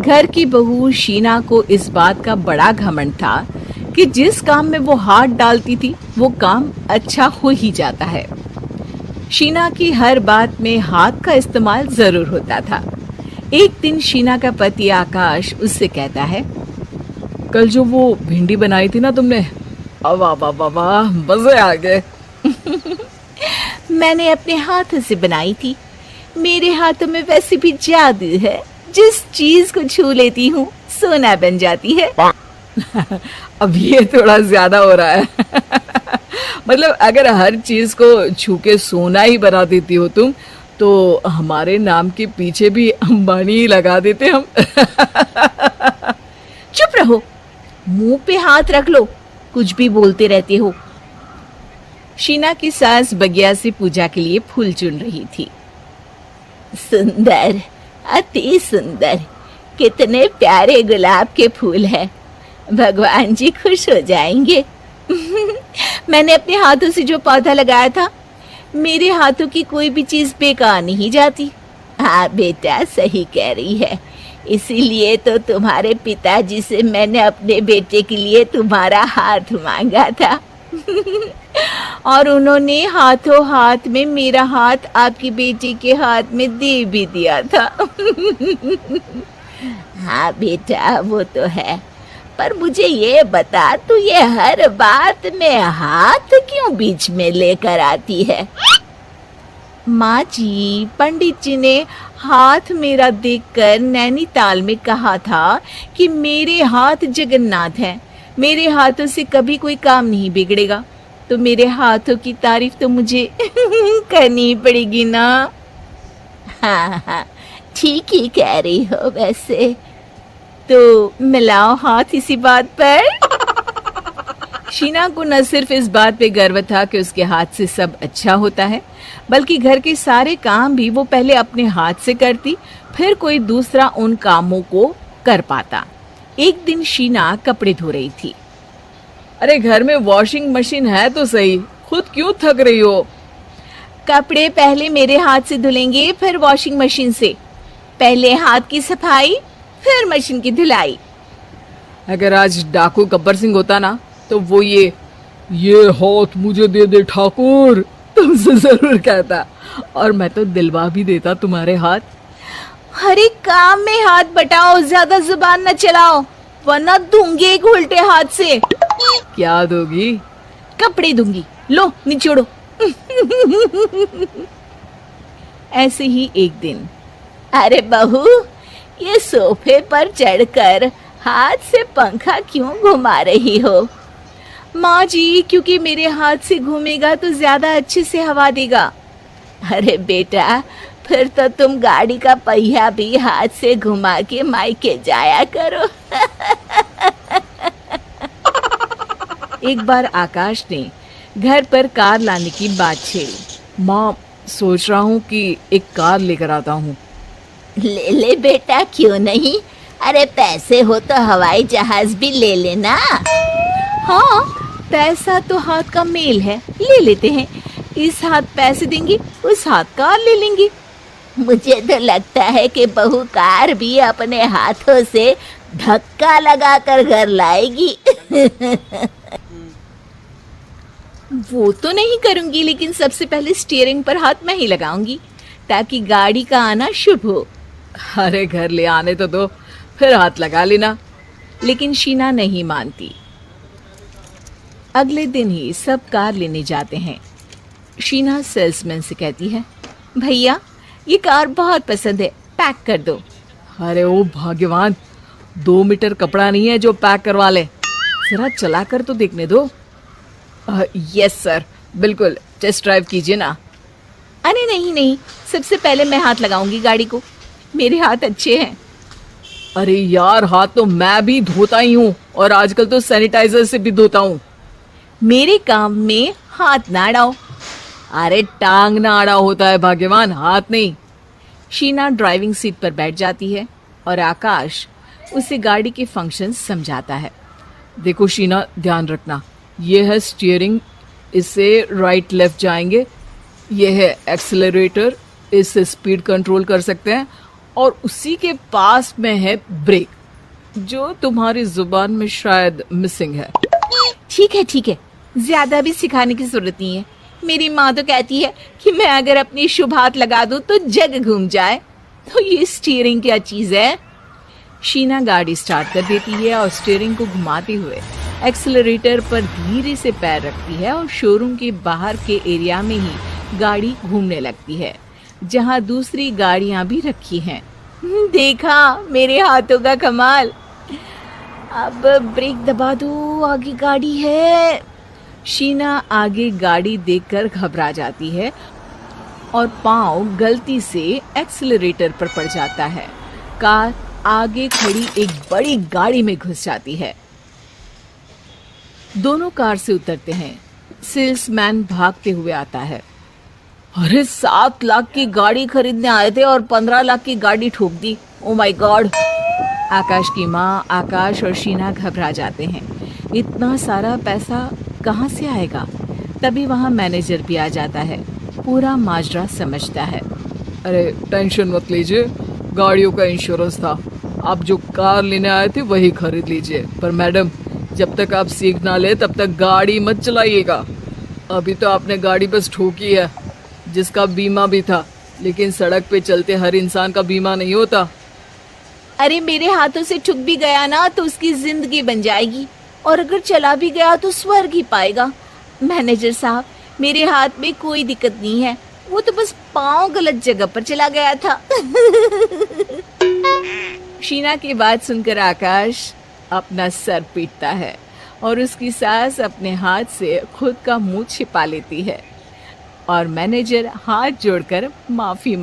घर की बहू शीना को इस बात का बड़ा घमंड था कि जिस काम में वो हाथ डालती थी वो काम अच्छा हो ही जाता है। शीना की हर बात में हाथ का इस्तेमाल जरूर होता था। एक दिन शीना का पति आकाश उससे कहता है, कल जो वो भिंडी बनाई थी ना तुमने, वाह वाह वाह वाह, मजे आ गए। मैंने अपने हाथों से बनाई थी। मेरे हाथों में वैसे भी जादू है, जिस चीज को छू लेती हूँ सोना बन जाती है। अब ये थोड़ा ज्यादा हो रहा है। मतलब अगर हर चीज को छू के सोना ही बना देती हो तुम, तो हमारे नाम के पीछे भी अंबानी ही लगा देते हम। चुप रहो, मुंह पे हाथ रख लो, कुछ भी बोलते रहते हो। शीना की सास बगिया से पूजा के लिए फूल चुन रही थी। सुंदर, अति सुंदर, कितने प्यारे गुलाब के फूल हैं। भगवान जी खुश हो जाएंगे। मैंने अपने हाथों से जो पौधा लगाया था, मेरे हाथों की कोई भी चीज बेकार नहीं जाती। हाँ बेटा, सही कह रही है। इसीलिए तो तुम्हारे पिताजी से मैंने अपने बेटे के लिए तुम्हारा हाथ मांगा था। और उन्होंने हाथों हाथ में मेरा हाथ आपकी बेटी के हाथ में दे भी दिया था। हाँ बेटा, वो तो है, पर मुझे ये बता, तू ये हर बात में हाथ क्यों बीच में लेकर आती है? माँ जी, पंडित जी ने हाथ मेरा देखकर नैनीताल में कहा था कि मेरे हाथ जगन्नाथ हैं, मेरे हाथों से कभी कोई काम नहीं बिगड़ेगा, तो मेरे हाथों की तारीफ तो मुझे करनी पड़ेगी ना। हाँ हाँ, ठीक ही कह रही हो वैसे। तो मिलाओ हाथ इसी बात पर। शीना को न सिर्फ इस बात पे गर्व था कि उसके हाथ से सब अच्छा होता है, बल्कि घर के सारे काम भी वो पहले अपने हाथ से करती, फिर कोई दूसरा उन कामों को कर पाता। एक दिन शीना कपड़े धो रही थी। अरे घर में वॉशिंग मशीन है तो सही, खुद क्यों थक रही हो? कपड़े पहले मेरे हाथ से धुलेंगे, फिर वॉशिंग मशीन से। पहले हाथ की सफाई, फिर मशीन की धुलाई। अगर आज डाकू गब्बर सिंह होता ना, तो वो ये हाथ मुझे दे दे ठाकुर तुमसे जरूर कहता, और मैं तो दिलवा भी देता तुम्हारे हाथ। हर एक काम में हाथ बटाओ, ज्यादा जुबान न चलाओ, वरना दूंगी एक उल्टे हाथ से। क्या दोगी? कपड़े दूंगी, लो निचोड़ो। ऐसे ही एक दिन, अरे बहू, ये सोफे पर चढ़कर हाथ से पंखा क्यों घुमा रही हो? माँ जी, क्योंकि मेरे हाथ से घूमेगा तो ज्यादा अच्छे से हवा देगा। अरे बेटा, फिर तो तुम गाड़ी का पहिया भी हाथ से घुमा के मायके जाया करो। एक बार आकाश ने घर पर कार लाने की बात छेड़ी। माँ, सोच रहा हूँ कि एक कार लेकर आता हूँ। ले ले बेटा, क्यों नहीं? अरे पैसे हो तो हवाई जहाज भी ले लेना। हाँ, पैसा तो हाथ का मेल है, ले लेते हैं। इस हाथ पैसे देंगी, उस हाथ कार ले लेंगी। मुझे तो लगता है कि बहू कार भी अपने हाथों से धक्का लगाकर घर लाएगी। वो तो नहीं करूंगी, लेकिन सबसे पहले स्टीयरिंग पर हाथ मैं ही लगाऊंगी, ताकि गाड़ी का आना शुभ हो। अरे घर ले आने तो दो, फिर हाथ लगा लेना। लेकिन शीना नहीं मानती। अगले दिन ही सब कार लेने जाते हैं। शीना सेल्समैन से कहती है, भैया ये कार बहुत पसंद है, पैक कर दो। अरे ओ भाग्यवान, 2 मीटर कपड़ा नहीं है जो पैक करवा ले, जरा चला कर तो देखने दो। यस सर, बिल्कुल, टेस्ट ड्राइव कीजिए ना। अरे नहीं नहीं, सबसे पहले मैं हाथ लगाऊंगी गाड़ी को, मेरे हाथ अच्छे हैं। अरे यार, हाथ तो मैं भी धोता ही हूँ, और आजकल तो सैनिटाइजर से भी धोता हूँ। मेरे काम में हाथ ना अड़ाओ। अरे टांग ना अड़ा होता है भाग्यवान, हाथ नहीं। शीना ड्राइविंग सीट पर बैठ जाती है और आकाश उसे गाड़ी के फंक्शन समझाता है। देखो शीना, ध्यान रखना, ये है स्टीयरिंग, इससे राइट लेफ्ट जाएंगे। ये है एक्सेलरेटर, इससे स्पीड कंट्रोल कर सकते हैं। और उसी के पास में है ब्रेक, जो तुम्हारी जुबान में शायद मिसिंग है। ठीक है, ज्यादा भी सिखाने की जरूरत नहीं है। मेरी माँ तो कहती है कि मैं अगर अपनी शुभ हाथ लगा दूं तो जग घूम जाए। तो ये स्टीयरिंग क्या चीज है? शीना गाड़ी स्टार्ट कर देती है और स्टीयरिंग को घुमाते हुए एक्सीलरेटर पर धीरे से पैर रखती है और शोरूम के बाहर के एरिया में ही गाड़ी घूमने लगती है, जहां दूसरी गाड़ियां भी रखी हैं। देखा मेरे हाथों का कमाल। अब ब्रेक दबा दो, आगे गाड़ी है। शीना आगे गाड़ी देखकर घबरा जाती है और पांव गलती से एक्सीलरेटर पर पड़ जाता है। कार आगे खड़ी एक बड़ी गाड़ी में घुस जाती है। दोनों कार से उतरते हैं। सेल्समैन भागते हुए आता है। अरे 7 लाख की गाड़ी खरीदने आए थे और 15 लाख की गाड़ी ठोक दी। Oh my God. आकाश की माँ, आकाश और शीना घबरा जाते हैं। इतना सारा पैसा कहाँ से आएगा? तभी वहाँ मैनेजर भी आ जाता है, पूरा माजरा समझता है। अरे टेंशन मत लीजिए, गाड़ियों का इंश्योरेंस था, आप जो कार लेने आए थे वही खरीद लीजिए। पर मैडम, जब तक आप सीख ना ले तब तक गाड़ी मत चलाइएगा। अभी तो आपने गाड़ी बस ठोकी है, जिसका बीमा भी था, लेकिन सड़क पे चलते हर इंसान का बीमा नहीं होता। अरे मेरे हाथों से ठुक भी गया ना तो उसकी जिंदगी बन जाएगी, और अगर चला भी गया तो स्वर्ग ही पाएगा। मैनेजर साहब, मेरे हाथ में कोई दिक्कत नहीं है, वो तो बस पाँव गलत जगह पर चला गया था। शीना की बात सुनकर आकाश अपना सर पीटता है और उसकी सास अपने हाथ से खुद का मुंह छिपा लेती है और मैनेजर हाथ जोड़कर माफी